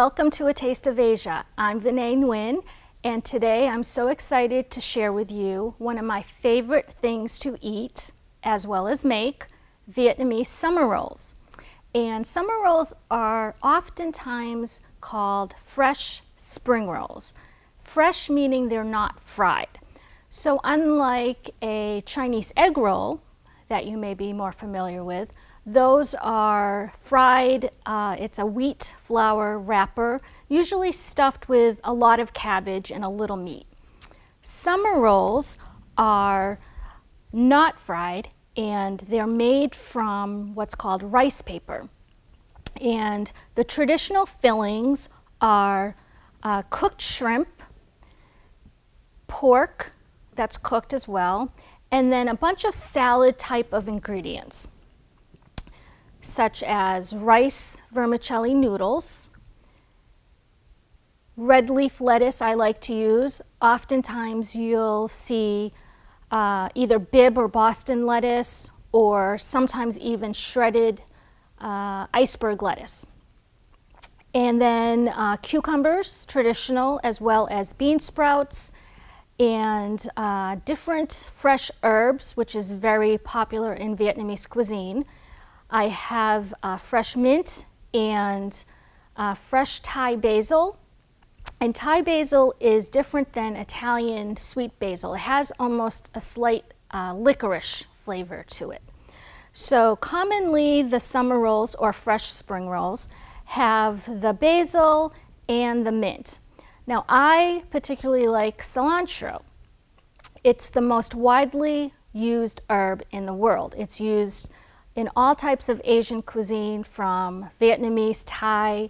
Welcome to A Taste of Asia. I'm Vinay Nguyen, and today I'm so excited to share with you one of my favorite things to eat, as well as make, Vietnamese summer rolls. And summer rolls are oftentimes called fresh spring rolls. Fresh meaning they're not fried. So unlike a Chinese egg roll that you may be more familiar with, those are fried. It's a wheat flour wrapper, usually stuffed with a lot of cabbage and a little meat. Summer rolls are not fried, and they're made from what's called rice paper. And the traditional fillings are cooked shrimp, pork that's cooked as well, and then a bunch of salad type of ingredients, such as rice vermicelli noodles, red leaf lettuce I like to use. Oftentimes you'll see either Bibb or Boston lettuce, or sometimes even shredded iceberg lettuce. And then cucumbers, traditional, as well as bean sprouts, and different fresh herbs, which is very popular in Vietnamese cuisine. I have fresh mint and fresh Thai basil. And Thai basil is different than Italian sweet basil. It has almost a slight licorice flavor to it. So commonly the summer rolls or fresh spring rolls have the basil and the mint. Now I particularly like cilantro. It's the most widely used herb in the world. It's used in all types of Asian cuisine, from Vietnamese, Thai,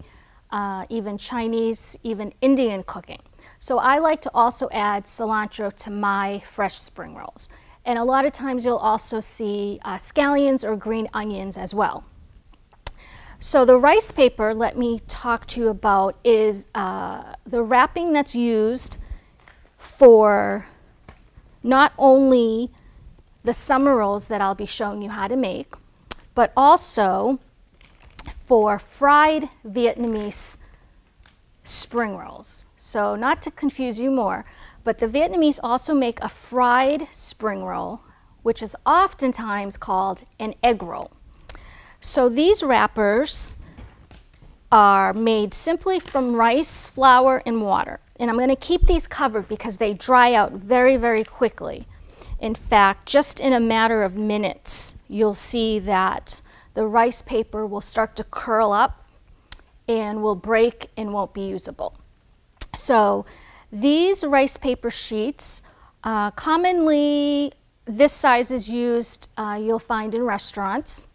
even Chinese, even Indian cooking. So I like to also add cilantro to my fresh spring rolls. And a lot of times you'll also see scallions or green onions as well. So the rice paper, let me talk to you about, is the wrapping that's used for not only the summer rolls that I'll be showing you how to make, but also for fried Vietnamese spring rolls. So not to confuse you more, but the Vietnamese also make a fried spring roll, which is oftentimes called an egg roll. So these wrappers are made simply from rice, flour, and water. And I'm going to keep these covered because they dry out very, very quickly. In fact, just in a matter of minutes, you'll see that the rice paper will start to curl up and will break and won't be usable. So these rice paper sheets, commonly this size is used, you'll find in restaurants.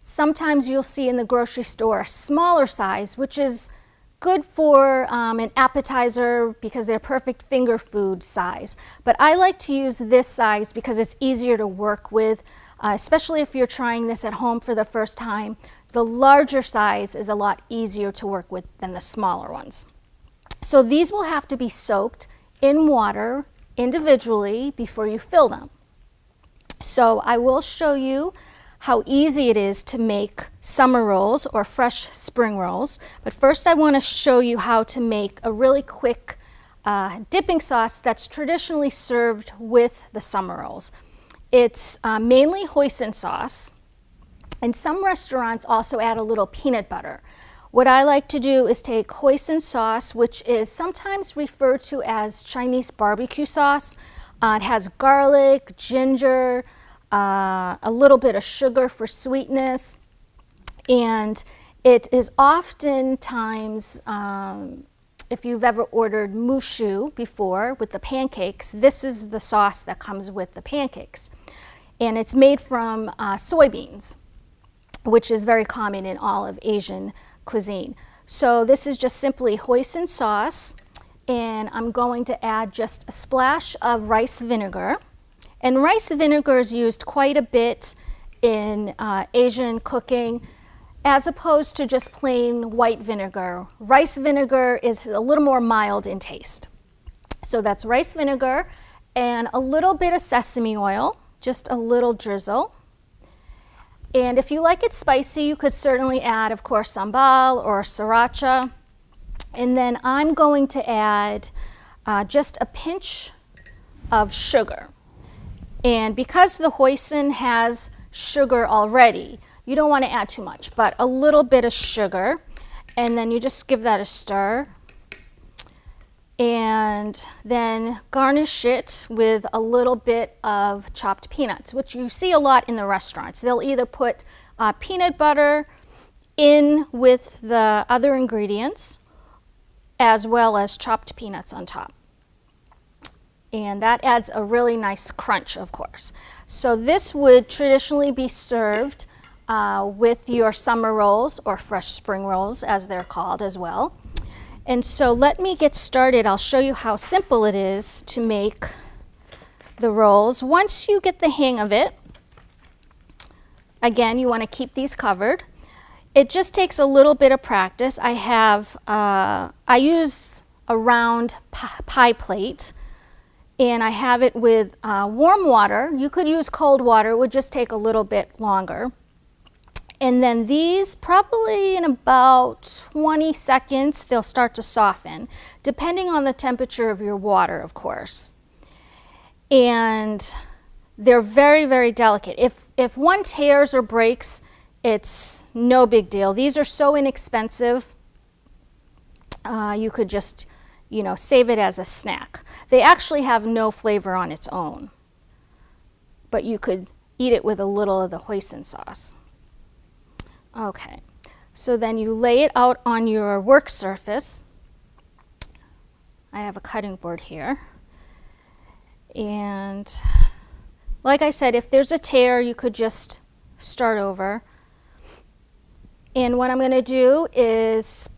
Sometimes you'll see in the grocery store a smaller size, which is good for an appetizer because they're perfect finger food size. But I like to use this size because it's easier to work with, especially if you're trying this at home for the first time. The larger size is a lot easier to work with than the smaller ones. So these will have to be soaked in water individually before you fill them. So I will show you how easy it is to make summer rolls or fresh spring rolls. But first I want to show you how to make a really quick dipping sauce that's traditionally served with the summer rolls. It's mainly hoisin sauce, and some restaurants also add a little peanut butter. What I like to do is take hoisin sauce, which is sometimes referred to as Chinese barbecue sauce. It has garlic, ginger, a little bit of sugar for sweetness, and it is oftentimes, if you've ever ordered mushu before with the pancakes, this is the sauce that comes with the pancakes. And it's made from soybeans, which is very common in all of Asian cuisine. So this is just simply hoisin sauce, and I'm going to add just a splash of rice vinegar. And rice vinegar is used quite a bit in Asian cooking, as opposed to just plain white vinegar. Rice vinegar is a little more mild in taste. So that's rice vinegar and a little bit of sesame oil, just a little drizzle. And if you like it spicy, you could certainly add, of course, sambal or sriracha. And then I'm going to add just a pinch of sugar. And because the hoisin has sugar already, you don't want to add too much, but a little bit of sugar. And then you just give that a stir. And then garnish it with a little bit of chopped peanuts, which you see a lot in the restaurants. They'll either put peanut butter in with the other ingredients, as well as chopped peanuts on top. And that adds a really nice crunch, of course. So this would traditionally be served with your summer rolls, or fresh spring rolls as they're called as well. And so let me get started. I'll show you how simple it is to make the rolls. Once you get the hang of it, again, you want to keep these covered. It just takes a little bit of practice. I use a round pie plate, and I have it with warm water. You could use cold water, it would just take a little bit longer. And then these, probably in about 20 seconds, they'll start to soften, depending on the temperature of your water, of course. And they're very, very delicate. If one tears or breaks, it's no big deal. These are so inexpensive, you could just, save it as a snack. They actually have no flavor on its own, but you could eat it with a little of the hoisin sauce. Okay, so then you lay it out on your work surface. I have a cutting board here. And like I said, if there's a tear, you could just start over. And what I'm going to do is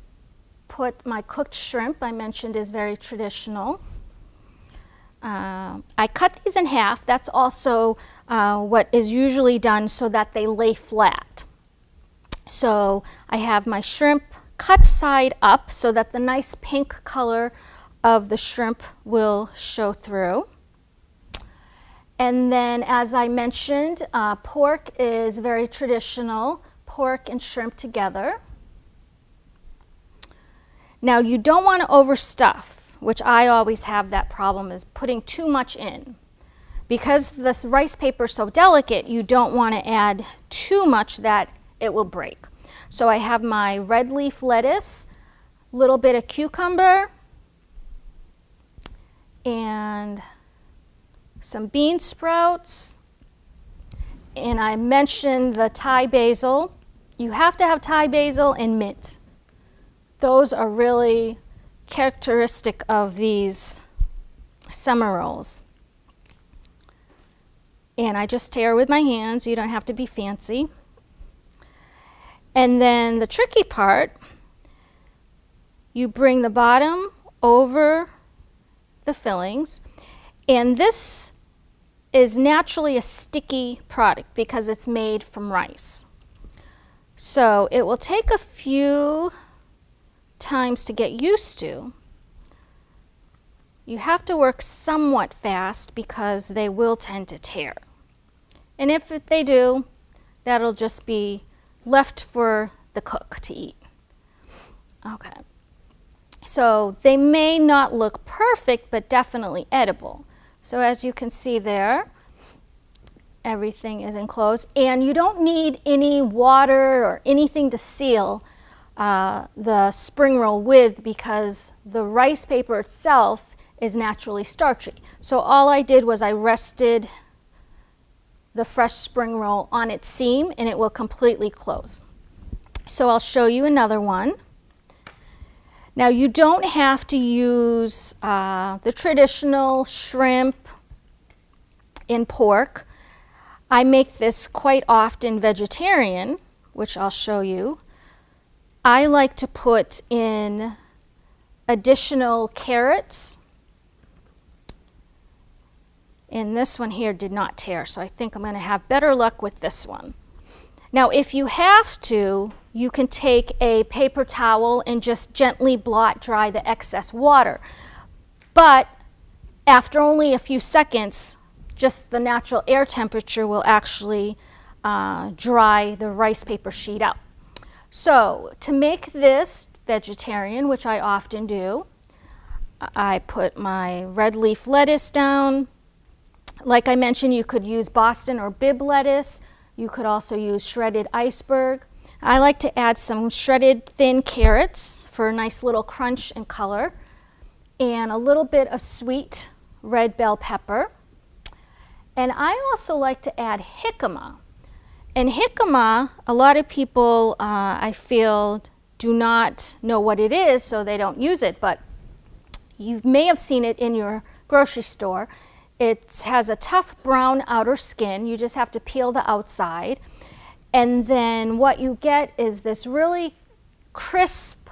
put my cooked shrimp, I mentioned is very traditional. I cut these in half. That's also what is usually done so that they lay flat. So I have my shrimp cut side up so that the nice pink color of the shrimp will show through. And then, as I mentioned, pork is very traditional, pork and shrimp together. Now, you don't want to overstuff, which I always have that problem, is putting too much in. Because this rice paper is so delicate, you don't want to add too much that it will break. So I have my red leaf lettuce, a little bit of cucumber, and some bean sprouts. And I mentioned the Thai basil. You have to have Thai basil and mint. Those are really characteristic of these summer rolls. And I just tear with my hands. You don't have to be fancy. And then the tricky part, you bring the bottom over the fillings, and this is naturally a sticky product because it's made from rice. So it will take a few times to get used to. You have to work somewhat fast because they will tend to tear. And if they do, that'll just be left for the cook to eat. Okay. So they may not look perfect, but definitely edible. So as you can see there, everything is enclosed. And you don't need any water or anything to seal the spring roll with, because the rice paper itself is naturally starchy. So all I did was I rested the fresh spring roll on its seam, and it will completely close. So I'll show you another one. Now, you don't have to use the traditional shrimp and pork. I make this quite often vegetarian, which I'll show you. I like to put in additional carrots. And this one here did not tear, so I think I'm going to have better luck with this one. Now, if you have to, you can take a paper towel and just gently blot dry the excess water. But after only a few seconds, just the natural air temperature will actually dry the rice paper sheet out. So to make this vegetarian, which I often do, I put my red leaf lettuce down. Like I mentioned, you could use Boston or Bibb lettuce. You could also use shredded iceberg. I like to add some shredded thin carrots for a nice little crunch and color, and a little bit of sweet red bell pepper. And I also like to add jicama. And jicama, a lot of people, I feel, do not know what it is, so they don't use it, but you may have seen it in your grocery store. It has a tough brown outer skin. You just have to peel the outside. And then what you get is this really crisp,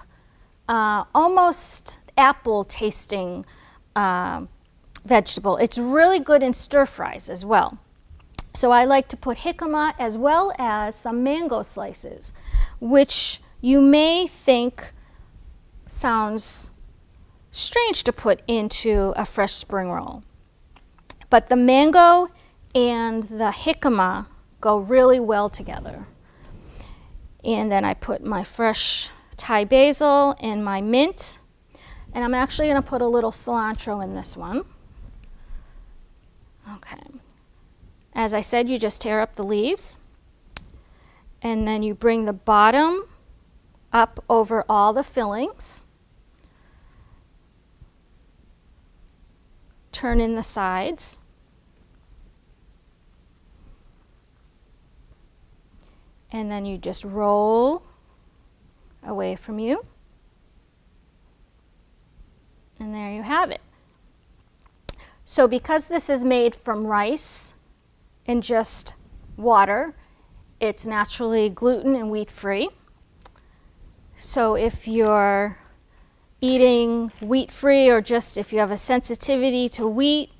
almost apple tasting vegetable. It's really good in stir fries as well. So I like to put jicama as well as some mango slices, which you may think sounds strange to put into a fresh spring roll. But the mango and the jicama go really well together. And then I put my fresh Thai basil and my mint. And I'm actually going to put a little cilantro in this one. Okay. As I said, you just tear up the leaves. And then you bring the bottom up over all the fillings. Turn in the sides. And then you just roll away from you. And there you have it. So because this is made from rice and just water, it's naturally gluten and wheat free. So if you're eating wheat free, or just if you have a sensitivity to wheat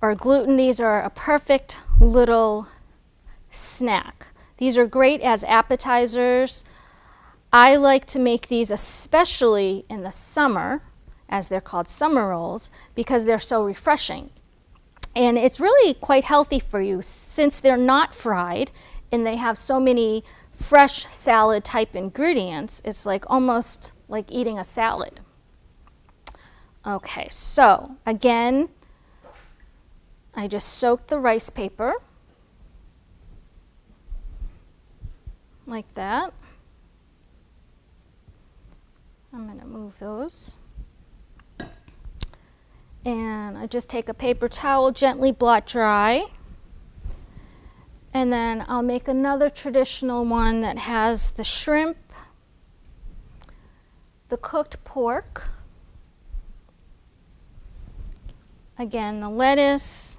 or gluten, these are a perfect little snack. These are great as appetizers. I like to make these especially in the summer, as they're called summer rolls, because they're so refreshing. And it's really quite healthy for you since they're not fried and they have so many fresh salad type ingredients. It's like almost like eating a salad. Okay, so again, I just soaked the rice paper like that. I'm going to move those. And I just take a paper towel, gently blot dry. And then I'll make another traditional one that has the shrimp, the cooked pork, again the lettuce.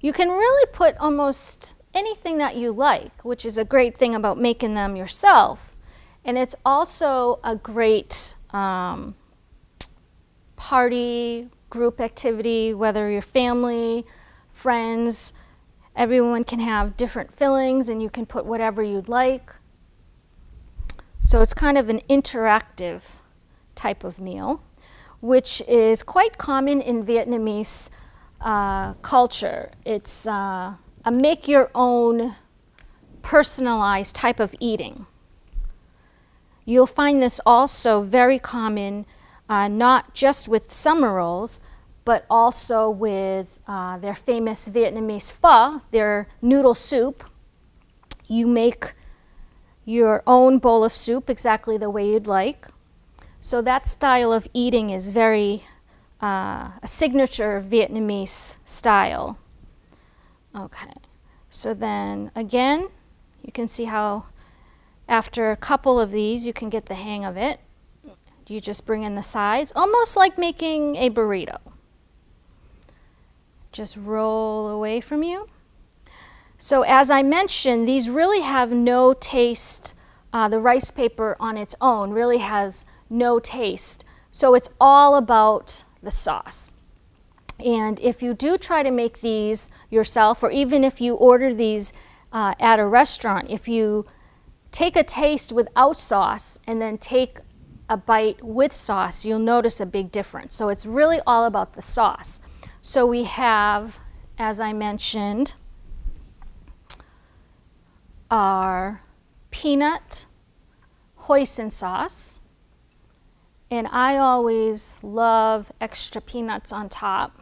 You can really put almost anything that you like, which is a great thing about making them yourself. And it's also a great party, group activity, whether your family, friends, everyone can have different fillings and you can put whatever you'd like. So it's kind of an interactive type of meal, which is quite common in Vietnamese culture. It's a make-your-own personalized type of eating. You'll find this also very common, not just with summer rolls, but also with their famous Vietnamese pho, their noodle soup. You make your own bowl of soup exactly the way you'd like. So that style of eating is very a signature Vietnamese style. Okay, so then again, you can see how after a couple of these you can get the hang of it. You just bring in the sides, almost like making a burrito. Just roll away from you. So as I mentioned, these really have no taste. The rice paper on its own really has no taste. So it's all about the sauce. And if you do try to make these yourself, or even if you order these at a restaurant, if you take a taste without sauce and then take a bite with sauce, you'll notice a big difference. So it's really all about the sauce. So we have, as I mentioned, are peanut hoisin sauce, and I always love extra peanuts on top.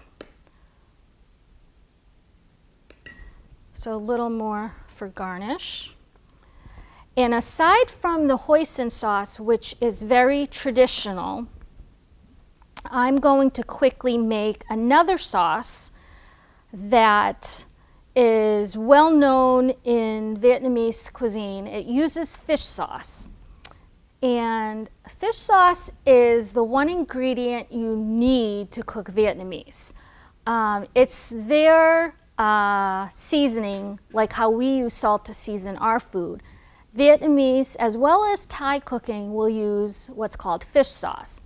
So a little more for garnish. And aside from the hoisin sauce, which is very traditional, I'm going to quickly make another sauce that is well known in Vietnamese cuisine. It uses fish sauce. And fish sauce is the one ingredient you need to cook Vietnamese. It's their seasoning, like how we use salt to season our food. Vietnamese, as well as Thai cooking, will use what's called fish sauce.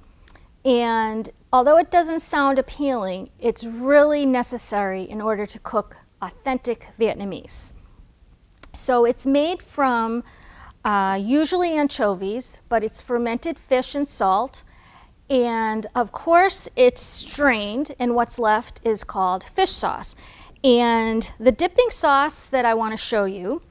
And although it doesn't sound appealing, it's really necessary in order to cook authentic Vietnamese. So it's made from usually anchovies, but it's fermented fish and salt. And of course, it's strained, and what's left is called fish sauce. And the dipping sauce that I want to show you,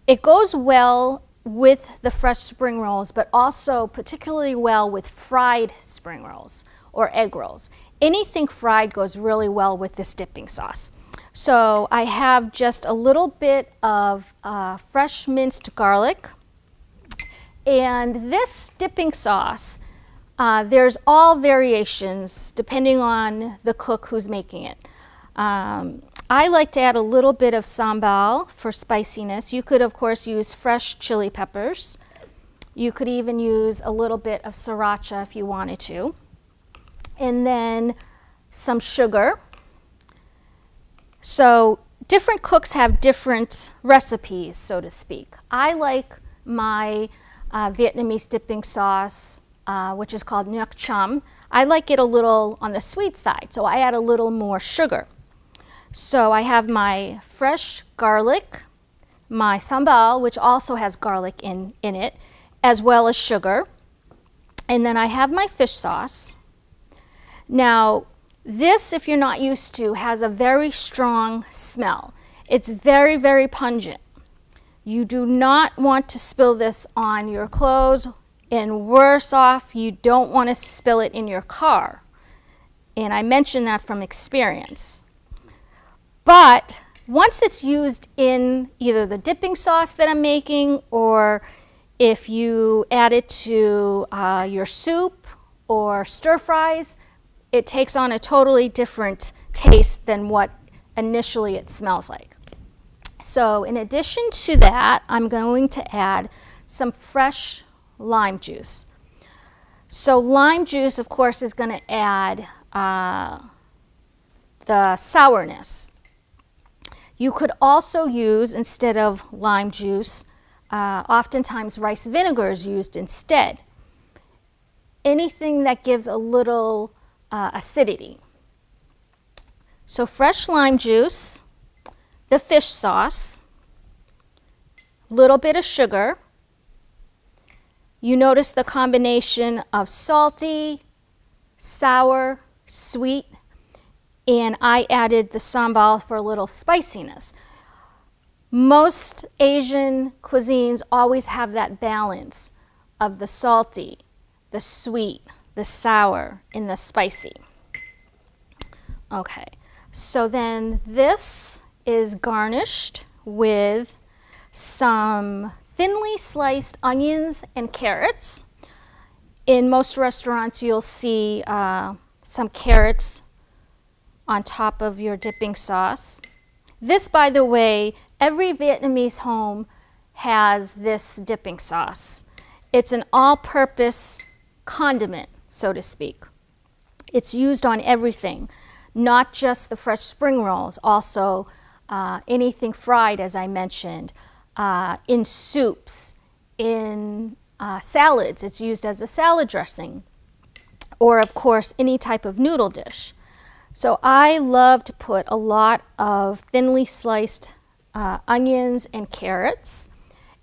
it goes well with the fresh spring rolls, but also particularly well with fried spring rolls or egg rolls. Anything fried goes really well with this dipping sauce. So I have just a little bit of fresh minced garlic. And this dipping sauce, there's all variations depending on the cook who's making it. I like to add a little bit of sambal for spiciness. You could, of course, use fresh chili peppers. You could even use a little bit of sriracha if you wanted to. And then some sugar. So different cooks have different recipes, so to speak. I like my Vietnamese dipping sauce, which is called Nuoc Cham. I like it a little on the sweet side, so I add a little more sugar. So I have my fresh garlic, my sambal, which also has garlic in it, as well as sugar. And then I have my fish sauce. Now, this, if you're not used to, has a very strong smell. It's very, very pungent. You do not want to spill this on your clothes, and worse off, you don't want to spill it in your car. And I mention that from experience. But once it's used in either the dipping sauce that I'm making, or if you add it to your soup or stir fries, it takes on a totally different taste than what initially it smells like. So in addition to that, I'm going to add some fresh lime juice. So lime juice, of course, is going to add the sourness. You could also use, instead of lime juice, oftentimes rice vinegar is used instead. Anything that gives a little acidity. So fresh lime juice, the fish sauce, little bit of sugar. You notice the combination of salty, sour, sweet, and I added the sambal for a little spiciness. Most Asian cuisines always have that balance of the salty, the sweet, the sour, and the spicy. Okay, so then this is garnished with some thinly sliced onions and carrots. In most restaurants, you'll see some carrots on top of your dipping sauce. This, by the way, every Vietnamese home has this dipping sauce. It's an all-purpose condiment, so to speak. It's used on everything, not just the fresh spring rolls, also anything fried, as I mentioned, in soups, in salads. It's used as a salad dressing, or of course, any type of noodle dish. So I love to put a lot of thinly sliced onions and carrots.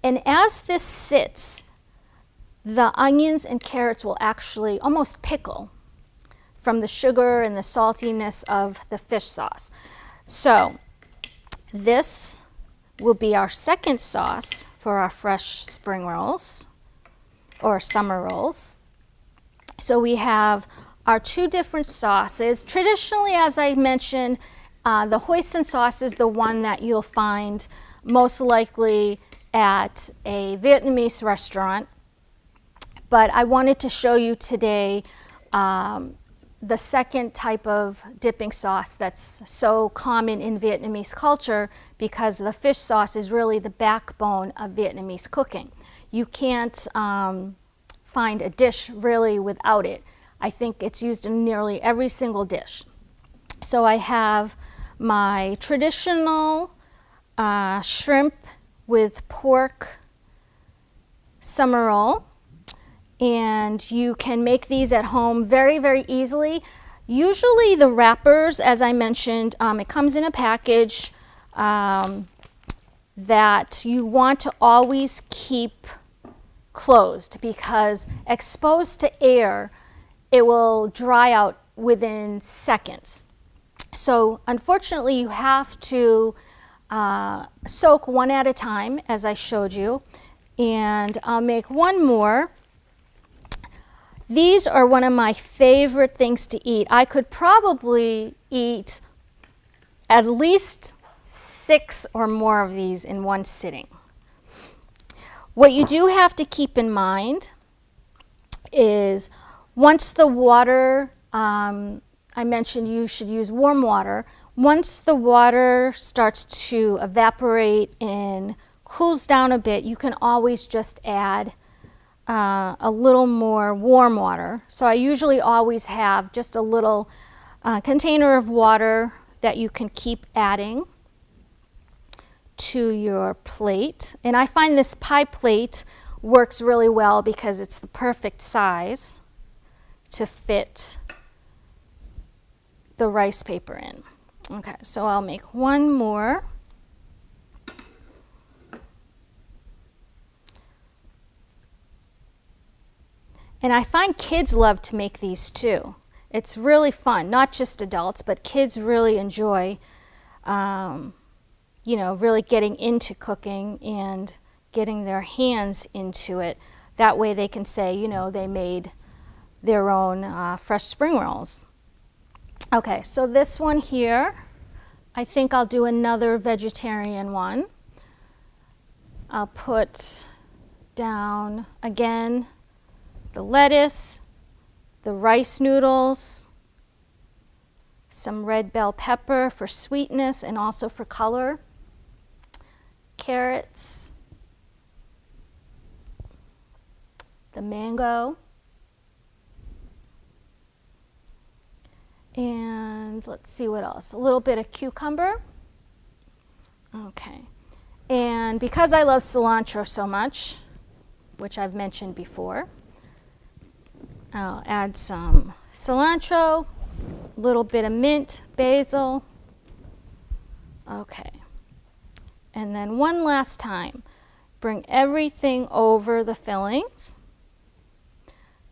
And as this sits, the onions and carrots will actually almost pickle from the sugar and the saltiness of the fish sauce. So this will be our second sauce for our fresh spring rolls or summer rolls. So we have our two different sauces. Traditionally, as I mentioned, the hoisin sauce is the one that you'll find most likely at a Vietnamese restaurant. But I wanted to show you today the second type of dipping sauce that's so common in Vietnamese culture, because the fish sauce is really the backbone of Vietnamese cooking. You can't find a dish really without it. I think it's used in nearly every single dish. So I have my traditional shrimp with pork summer roll. And you can make these at home very, very easily. Usually the wrappers, as I mentioned, it comes in a package that you want to always keep closed, because exposed to air, it will dry out within seconds. So unfortunately, you have to soak one at a time, as I showed you. And I'll make one more. These are one of my favorite things to eat. I could probably eat at least 6 or more of these in one sitting. What you do have to keep in mind is once the water, I mentioned you should use warm water. Once the water starts to evaporate and cools down a bit, you can always just add a little more warm water. So I usually always have just a little container of water that you can keep adding to your plate. And I find this pie plate works really well because it's the perfect size to fit the rice paper in. Okay, so I'll make one more. And I find kids love to make these too. It's really fun, not just adults, but kids really enjoy, you know, really getting into cooking and getting their hands into it. That way they can say, you know, they made their own fresh spring rolls. Okay, so this one here, I think I'll do another vegetarian one. I'll put down, again, the lettuce, the rice noodles, some red bell pepper for sweetness and also for color, carrots, the mango, and let's see what else, a little bit of cucumber. Okay, and because I love cilantro so much, which I've mentioned before, I'll add some cilantro, a little bit of mint, basil. Okay. And then one last time, bring everything over the fillings.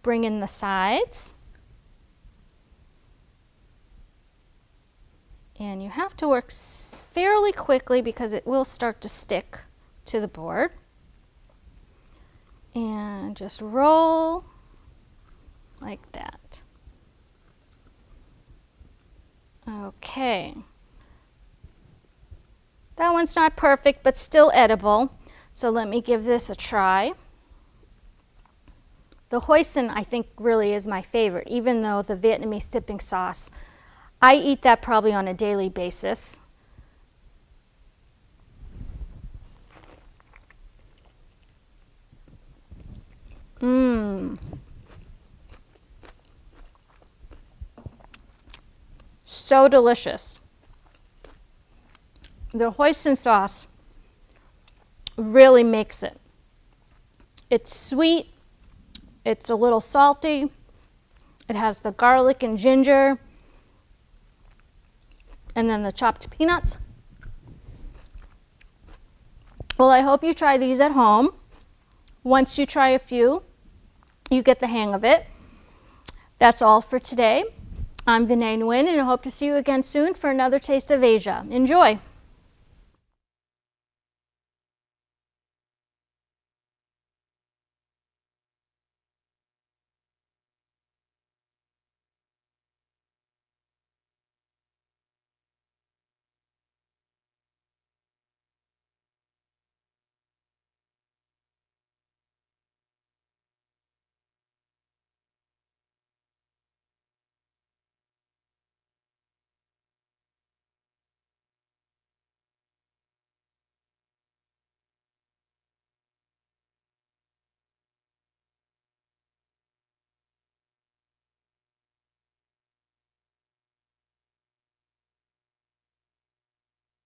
Bring in the sides. And you have to work fairly quickly because it will start to stick to the board. And just roll like that. Okay. That one's not perfect, but still edible. So let me give this a try. The hoisin, I think, really is my favorite, even though the Vietnamese dipping sauce, I eat that probably on a daily basis. So delicious. The hoisin sauce really makes it. It's sweet, it's a little salty, it has the garlic and ginger, and then the chopped peanuts. Well, I hope you try these at home. Once you try a few, you get the hang of it. That's all for today. I'm Vinay Nguyen, and I hope to see you again soon for another Taste of Asia. Enjoy!